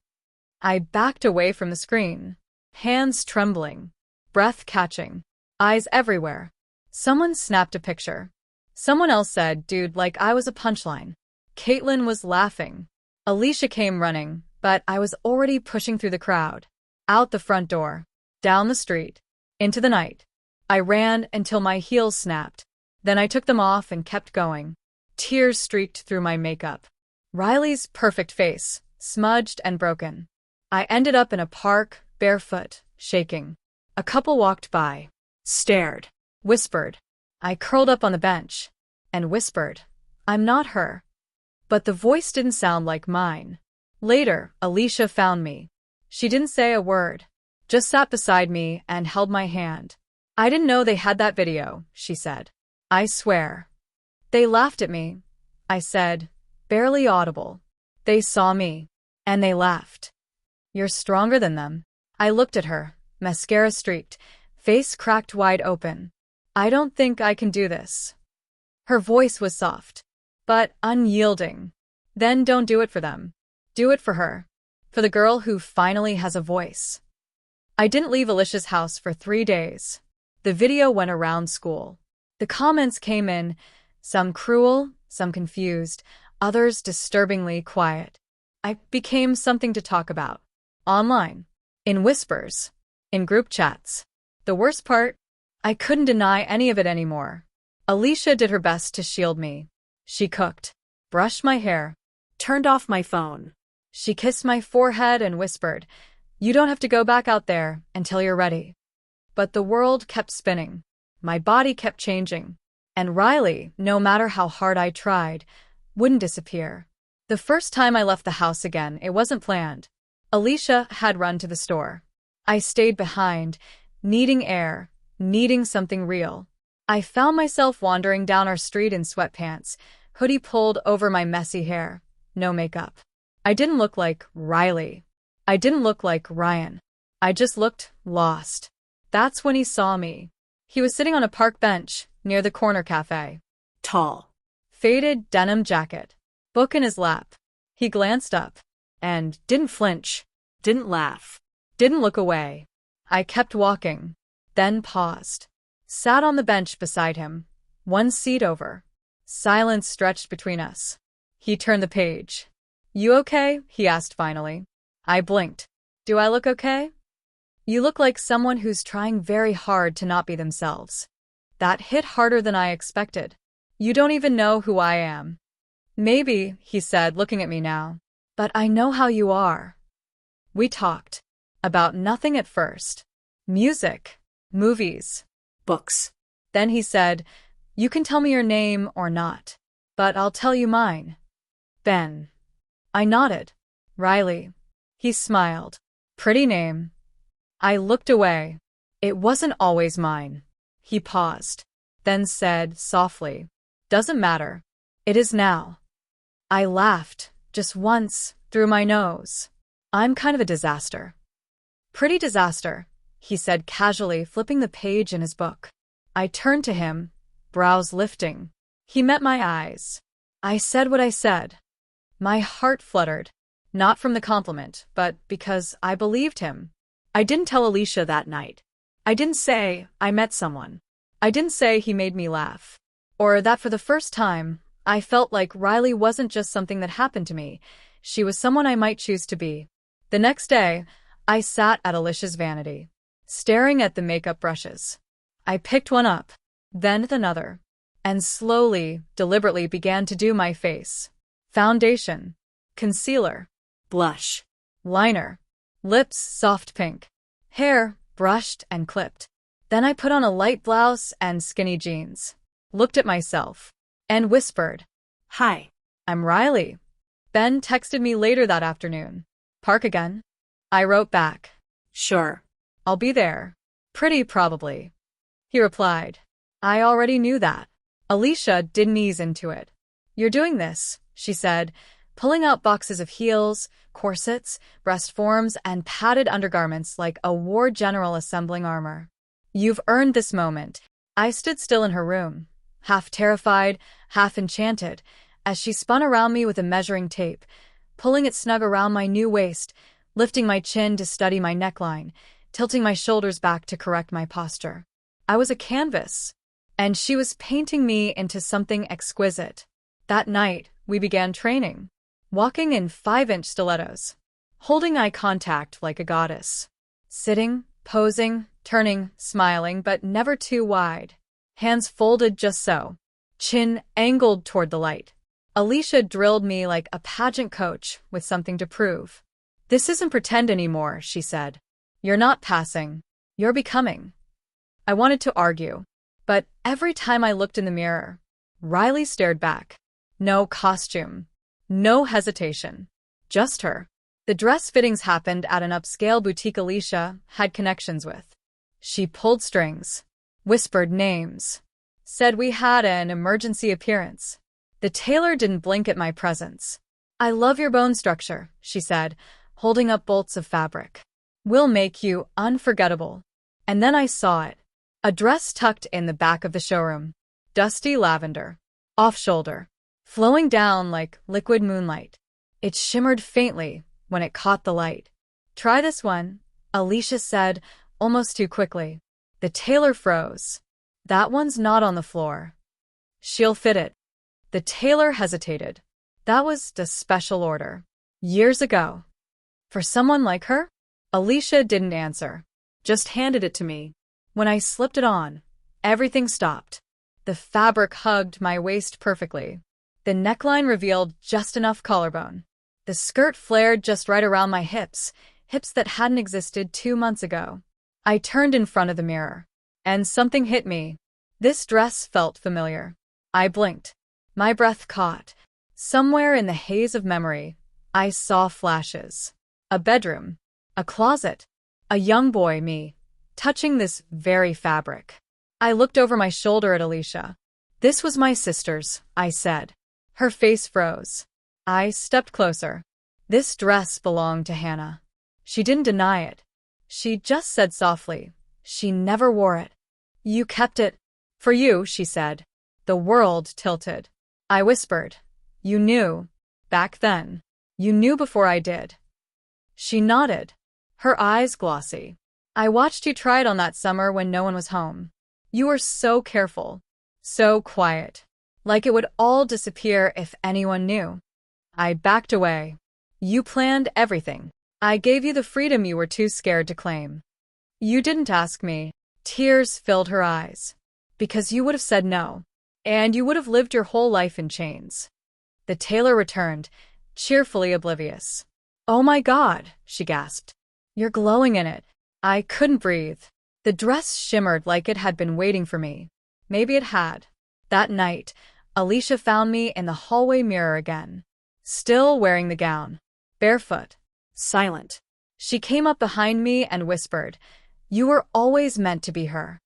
I backed away from the screen, hands trembling, breath catching, eyes everywhere. Someone snapped a picture. Someone else said, "Dude, like I was a punchline." Caitlin was laughing. Alicia came running, but I was already pushing through the crowd. Out the front door, down the street, into the night. I ran until my heels snapped. Then I took them off and kept going. Tears streaked through my makeup. Riley's perfect face, smudged and broken. I ended up in a park, barefoot, shaking. A couple walked by, stared, whispered. I curled up on the bench and whispered, "I'm not her." But the voice didn't sound like mine. Later, Alicia found me. She didn't say a word, just sat beside me and held my hand. "I didn't know they had that video," she said. "I swear." "They laughed at me," I said, barely audible. "They saw me, and they laughed." "You're stronger than them." I looked at her, mascara streaked, face cracked wide open. "I don't think I can do this." Her voice was soft, but unyielding. "Then don't do it for them. Do it for her. For the girl who finally has a voice." I didn't leave Alicia's house for 3 days. The video went around school. The comments came in, some cruel, some confused, others disturbingly quiet. I became something to talk about. Online. In whispers. In group chats. The worst part? I couldn't deny any of it anymore. Alicia did her best to shield me. She cooked, brushed my hair, Turned off my phone. she kissed my forehead and whispered, "You don't have to go back out there until you're ready." But the world kept spinning. My body kept changing. And Riley, no matter how hard I tried, wouldn't disappear. The first time I left the house again, it wasn't planned. Alicia had run to the store. I stayed behind, needing air, needing something real. I found myself wandering down our street in sweatpants, hoodie pulled over my messy hair, no makeup. I didn't look like Riley. I didn't look like Ryan. I just looked lost. That's when he saw me. He was sitting on a park bench near the corner cafe. Tall. Faded denim jacket, book in his lap. He glanced up and didn't flinch, Didn't laugh. didn't look away. I kept walking, then paused. Sat on the bench beside him, one seat over. Silence stretched between us. He turned the page. "You okay?" he asked finally. I blinked. "Do I look okay?" "You look like someone who's trying very hard to not be themselves." That hit harder than I expected. "You don't even know who I am." "Maybe," he said, looking at me now. "But I know how you are." We talked. About nothing at first. Music. Movies. Books. Then he said, "You can tell me your name or not, but I'll tell you mine." "Ben." I nodded. "Riley." He smiled. "Pretty name." I looked away. It wasn't always mine. He paused, then said softly, "Doesn't matter. It is now." I laughed, just once, through my nose. "I'm kind of a disaster." "Pretty disaster," he said casually, flipping the page in his book. I turned to him, brows lifting. He met my eyes. I said what I said. My heart fluttered, not from the compliment, but because I believed him. I didn't tell Alicia that night. I didn't say I met someone. I didn't say he made me laugh. Or that for the first time, I felt like Riley wasn't just something that happened to me. She was someone I might choose to be. The next day, I sat at Alicia's vanity, staring at the makeup brushes. I picked one up, then another, and slowly, deliberately began to do my face. Foundation, concealer, Blush. liner, lips soft pink, hair brushed and clipped. Then I put on a light blouse and skinny jeans, looked at myself, and whispered, Hi. "I'm Riley." Ben texted me later that afternoon. Park again? I wrote back. Sure. I'll be there. Pretty probably. He replied. I already knew that. Alicia didn't ease into it. You're doing this, she said, pulling out boxes of heels, corsets, breast forms, and padded undergarments like a war general assembling armor. You've earned this moment. I stood still in her room, half terrified, half enchanted, as she spun around me with a measuring tape, pulling it snug around my new waist, lifting my chin to study my neckline, tilting my shoulders back to correct my posture. I was a canvas, and she was painting me into something exquisite. That night, we began training, walking in 5-inch stilettos, holding eye contact like a goddess, sitting, posing, turning, smiling, but never too wide, hands folded just so, chin angled toward the light. Alicia drilled me like a pageant coach with something to prove. This isn't pretend anymore, she said. You're not passing. You're becoming. I wanted to argue, but every time I looked in the mirror, Riley stared back. No costume. No hesitation. Just her. The dress fittings happened at an upscale boutique Alicia had connections with. She pulled strings, whispered names, said we had an emergency appearance. The tailor didn't blink at my presence. I love your bone structure, she said, holding up bolts of fabric. We'll make you unforgettable. And then I saw it. A dress tucked in the back of the showroom. Dusty lavender. Off-shoulder. Flowing down like liquid moonlight. It shimmered faintly when it caught the light. Try this one, Alicia said, almost too quickly. The tailor froze. That one's not on the floor. She'll fit it. The tailor hesitated. That was the special order. Years ago. For someone like her? Alicia didn't answer. Just handed it to me. When I slipped it on, everything stopped. The fabric hugged my waist perfectly. The neckline revealed just enough collarbone. The skirt flared just right around my hips, hips that hadn't existed 2 months ago. I turned in front of the mirror, and something hit me. This dress felt familiar. I blinked. My breath caught. Somewhere in the haze of memory, I saw flashes. A bedroom. A closet. A young boy, me, touching this very fabric. I looked over my shoulder at Alicia. This was my sister's, I said. Her face froze. I stepped closer. This dress belonged to Hannah. She didn't deny it. She just said softly, she never wore it. You kept it. For you, she said. The world tilted. I whispered. You knew. Back then. You knew before I did. She nodded. Her eyes glossy. I watched you try it on that summer when no one was home. You were so careful. So quiet. Like it would all disappear if anyone knew. I backed away. You planned everything. I gave you the freedom you were too scared to claim. You didn't ask me. Tears filled her eyes. Because you would have said no. And you would have lived your whole life in chains. The tailor returned, cheerfully oblivious. Oh my God, she gasped. You're glowing in it. I couldn't breathe. The dress shimmered like it had been waiting for me. Maybe it had. That night, Alicia found me in the hallway mirror again. Still wearing the gown. Barefoot. Silent. She came up behind me and whispered, You were always meant to be her.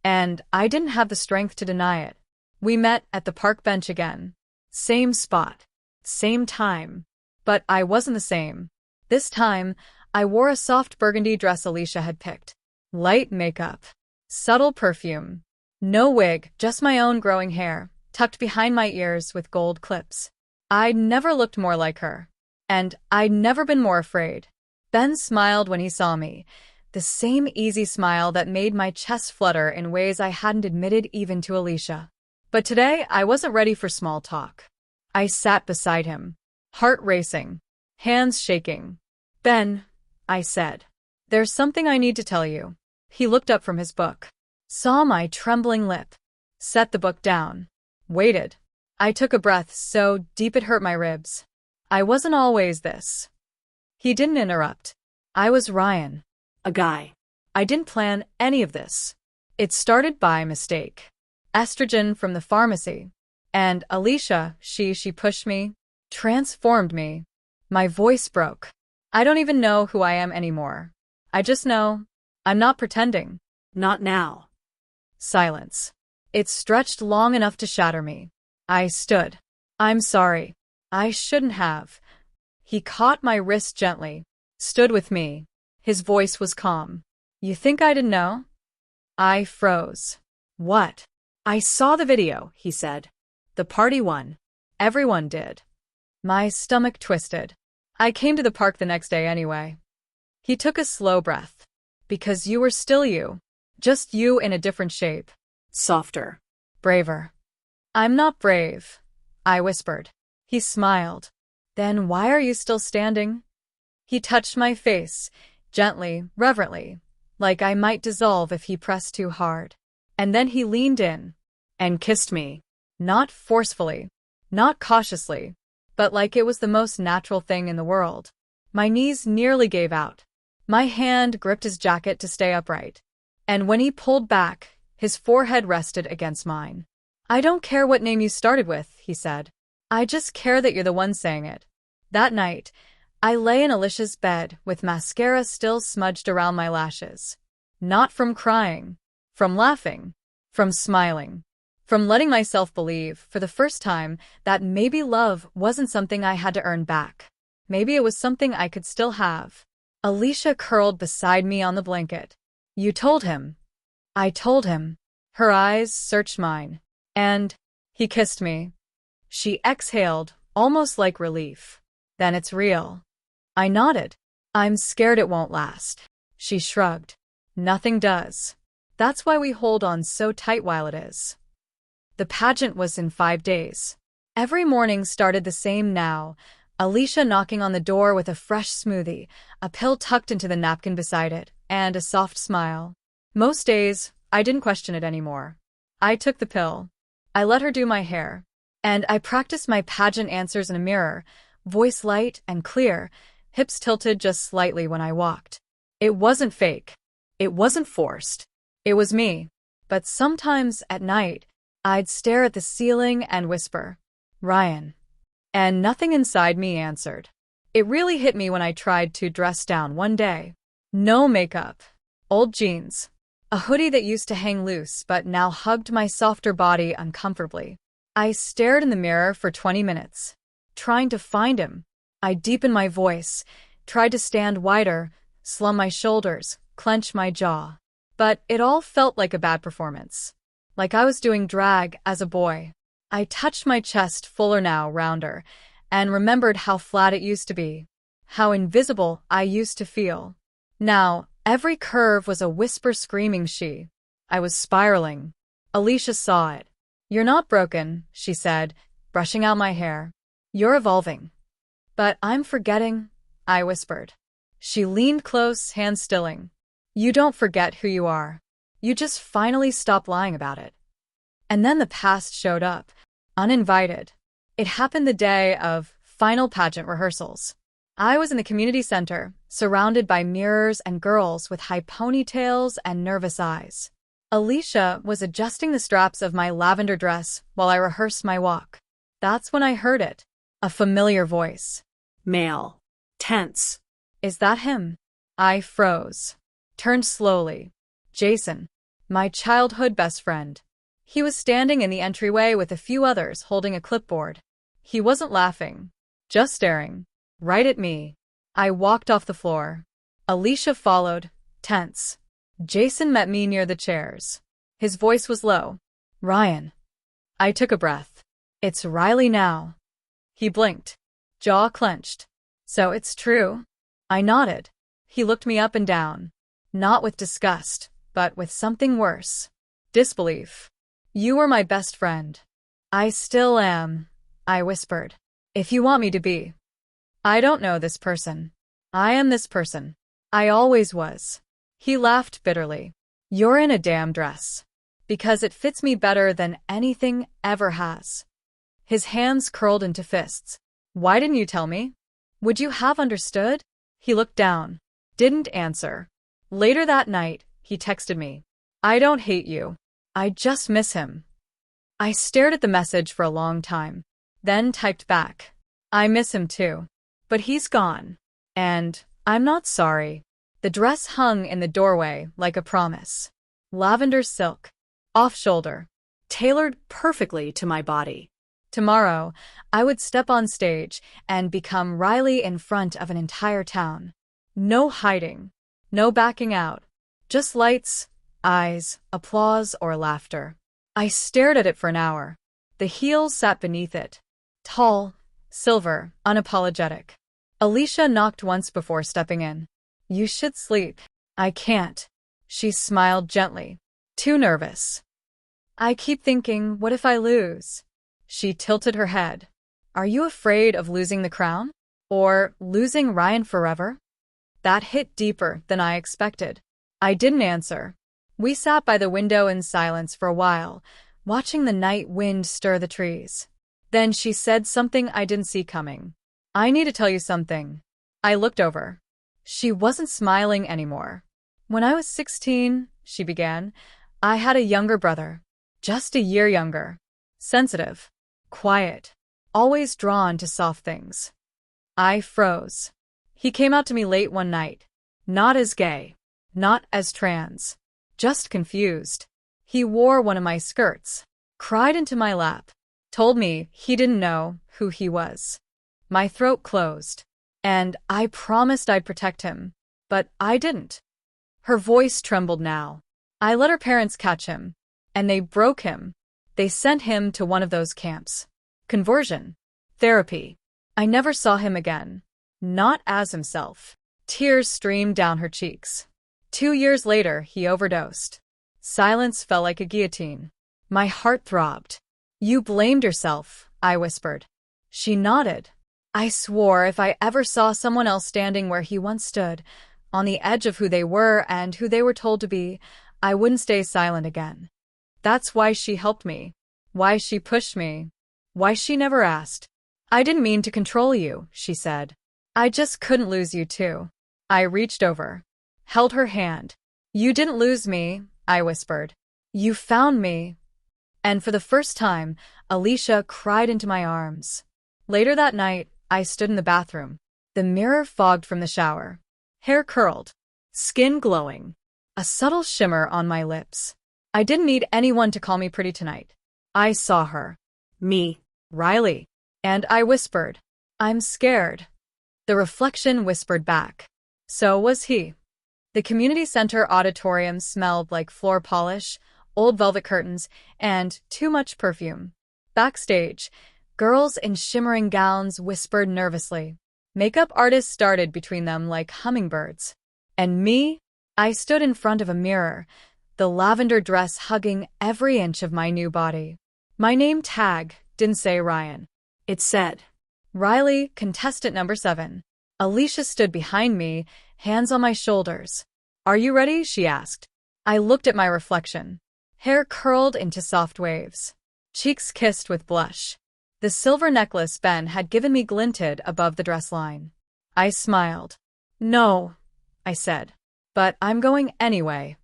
And I didn't have the strength to deny it. We met at the park bench again. Same spot. Same time. But I wasn't the same. This time, I wore a soft burgundy dress Alicia had picked. Light makeup. Subtle perfume. No wig, just my own growing hair, tucked behind my ears with gold clips. I'd never looked more like her. And I'd never been more afraid. Ben smiled when he saw me, the same easy smile that made my chest flutter in ways I hadn't admitted even to Alicia. But today, I wasn't ready for small talk. I sat beside him, heart racing, hands shaking. Ben, I said, there's something I need to tell you. He looked up from his book, saw my trembling lip, set the book down, waited. I took a breath so deep it hurt my ribs. I wasn't always this. He didn't interrupt. I was Ryan. A guy. I didn't plan any of this. It started by mistake. Estrogen from the pharmacy. And Alicia, she pushed me, transformed me. My voice broke. I don't even know who I am anymore. I just know I'm not pretending. Not now. Silence. It stretched long enough to shatter me. I stood. I'm sorry. I shouldn't have. He caught my wrist gently, stood with me. His voice was calm. You think I didn't know? I froze. What? I saw the video, he said. The party one. Everyone did. My stomach twisted. I came to the park the next day anyway. He took a slow breath. Because you were still you. Just you in a different shape. Softer. Braver. I'm not brave, I whispered. He smiled. Then why are you still standing? He touched my face, gently, reverently, like I might dissolve if he pressed too hard. And then he leaned in and kissed me. Not forcefully, not cautiously, but like it was the most natural thing in the world. My knees nearly gave out. My hand gripped his jacket to stay upright. And when he pulled back, his forehead rested against mine. I don't care what name you started with, he said. I just care that you're the one saying it. That night, I lay in Alicia's bed with mascara still smudged around my lashes. Not from crying, from laughing, from smiling, from letting myself believe, for the first time, that maybe love wasn't something I had to earn back. Maybe it was something I could still have. Alicia curled beside me on the blanket. You told him. I told him. Her eyes searched mine. And he kissed me. She exhaled, almost like relief. Then it's real. I nodded. I'm scared it won't last. She shrugged. Nothing does. That's why we hold on so tight while it is. The pageant was in 5 days. Every morning started the same now, Alicia knocking on the door with a fresh smoothie, a pill tucked into the napkin beside it, and a soft smile. Most days, I didn't question it anymore. I took the pill. I let her do my hair. And I practiced my pageant answers in a mirror, voice light and clear, hips tilted just slightly when I walked. It wasn't fake. It wasn't forced. It was me. But sometimes, at night, I'd stare at the ceiling and whisper, Ryan. And nothing inside me answered. It really hit me when I tried to dress down one day. No makeup. Old jeans. A hoodie that used to hang loose but now hugged my softer body uncomfortably. I stared in the mirror for 20 minutes, trying to find him. I deepened my voice, tried to stand wider, slum my shoulders, clench my jaw. But it all felt like a bad performance. Like I was doing drag as a boy. I touched my chest, fuller now, rounder, and remembered how flat it used to be. How invisible I used to feel. Now, every curve was a whisper screaming she. I was spiraling. Alicia saw it. You're not broken, she said, brushing out my hair. You're evolving. But I'm forgetting, I whispered. She leaned close, hands stilling. You don't forget who you are. You just finally stop lying about it. And then the past showed up, uninvited. It happened the day of final pageant rehearsals. I was in the community center, surrounded by mirrors and girls with high ponytails and nervous eyes. Alicia was adjusting the straps of my lavender dress while I rehearsed my walk. That's when I heard it. A familiar voice. Male. Tense. Is that him? I froze. Turned slowly. Jason. My childhood best friend. He was standing in the entryway with a few others holding a clipboard. He wasn't laughing. Just staring. Right at me. I walked off the floor. Alicia followed, tense. Jason met me near the chairs. His voice was low. Ryan. I took a breath. It's Riley now. He blinked. Jaw clenched. So it's true? I nodded. He looked me up and down. Not with disgust, but with something worse. Disbelief. You were my best friend. I still am, I whispered. If you want me to be. I don't know this person. I am this person. I always was. He laughed bitterly. You're in a damn dress. Because it fits me better than anything ever has. His hands curled into fists. Why didn't you tell me? Would you have understood? He looked down. Didn't answer. Later that night, he texted me. I don't hate you. I just miss him. I stared at the message for a long time, then typed back. I miss him too. But he's gone. And I'm not sorry. The dress hung in the doorway like a promise. Lavender silk, off-shoulder, Tailored perfectly to my body. tomorrow, I would step on stage and become Riley in front of an entire town. No hiding, no backing out, just lights, eyes, applause, or laughter. I stared at it for an hour. The heels sat beneath it. Tall, silver, unapologetic. Alicia knocked once before stepping in. You should sleep. I can't. She smiled gently. Too nervous. I keep thinking, what if I lose? She tilted her head. Are you afraid of losing the crown? Or losing Ryan forever? That hit deeper than I expected. I didn't answer. We sat by the window in silence for a while, watching the night wind stir the trees. Then she said something I didn't see coming. I need to tell you something. I looked over. She wasn't smiling anymore. When I was 16, she began, I had a younger brother. Just a year younger. Sensitive. Quiet. Always drawn to soft things. I froze. He came out to me late one night. Not as gay. Not as trans. Just confused. He wore one of my skirts. Cried into my lap. Told me he didn't know who he was. My throat closed. And I promised I'd protect him. But I didn't. Her voice trembled now. I let her parents catch him. And they broke him. They sent him to one of those camps. Conversion. Therapy. I never saw him again. Not as himself. Tears streamed down her cheeks. 2 years later, he overdosed. Silence fell like a guillotine. My heart throbbed. You blamed yourself, I whispered. She nodded. I swore if I ever saw someone else standing where he once stood, on the edge of who they were and who they were told to be, I wouldn't stay silent again. That's why she helped me. Why she pushed me. Why she never asked. I didn't mean to control you, she said. I just couldn't lose you too. I reached over. Held her hand. You didn't lose me, I whispered. You found me. And for the first time, Alicia cried into my arms. Later that night, I stood in the bathroom. The mirror fogged from the shower. Hair curled. Skin glowing. A subtle shimmer on my lips. I didn't need anyone to call me pretty tonight. I saw her. Me. Riley. And I whispered, I'm scared. The reflection whispered back. So was he. The community center auditorium smelled like floor polish, old velvet curtains, and too much perfume. Backstage, girls in shimmering gowns whispered nervously. Makeup artists started between them like hummingbirds. And me? I stood in front of a mirror, the lavender dress hugging every inch of my new body. My name tag didn't say Ryan. It said, Riley, contestant number 7. Alicia stood behind me, hands on my shoulders. Are you ready? She asked. I looked at my reflection. Hair curled into soft waves. Cheeks kissed with blush. The silver necklace Ben had given me glinted above the dress line. I smiled. No, I said. But I'm going anyway.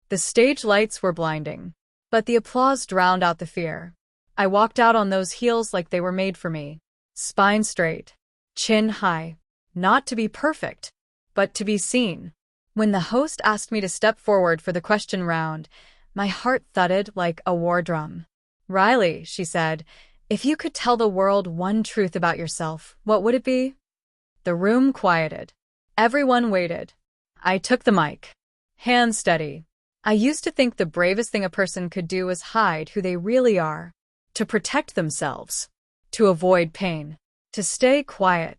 The stage lights were blinding. But the applause drowned out the fear. I walked out on those heels like they were made for me. Spine straight. Chin high. Not to be perfect, but to be seen. When the host asked me to step forward for the question round, my heart thudded like a war drum. Riley, she said, if you could tell the world one truth about yourself, what would it be? The room quieted. Everyone waited. I took the mic. Hands steady. I used to think the bravest thing a person could do was hide who they really are. To protect themselves. To avoid pain. To stay quiet.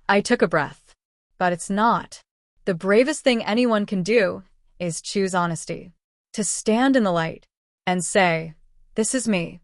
I took a breath. But it's not. The bravest thing anyone can do is choose honesty. To stand in the light and say, this is me.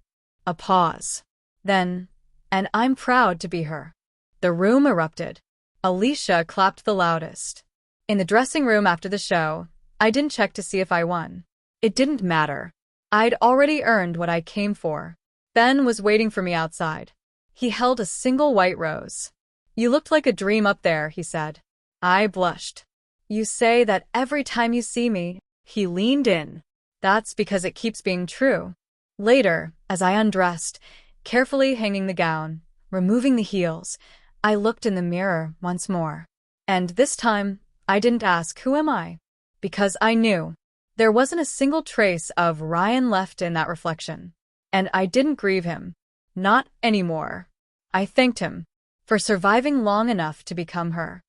A pause. Then, and I'm proud to be her. The room erupted. Alicia clapped the loudest. In the dressing room after the show, I didn't check to see if I won. It didn't matter. I'd already earned what I came for. Ben was waiting for me outside. He held a single white rose. You looked like a dream up there, he said. I blushed. You say that every time you see me. He leaned in. That's because it keeps being true. Later, as I undressed, carefully hanging the gown, removing the heels, I looked in the mirror once more. And this time, I didn't ask, "Who am I?" Because I knew there wasn't a single trace of Ryan left in that reflection. And I didn't grieve him. Not anymore. I thanked him for surviving long enough to become her.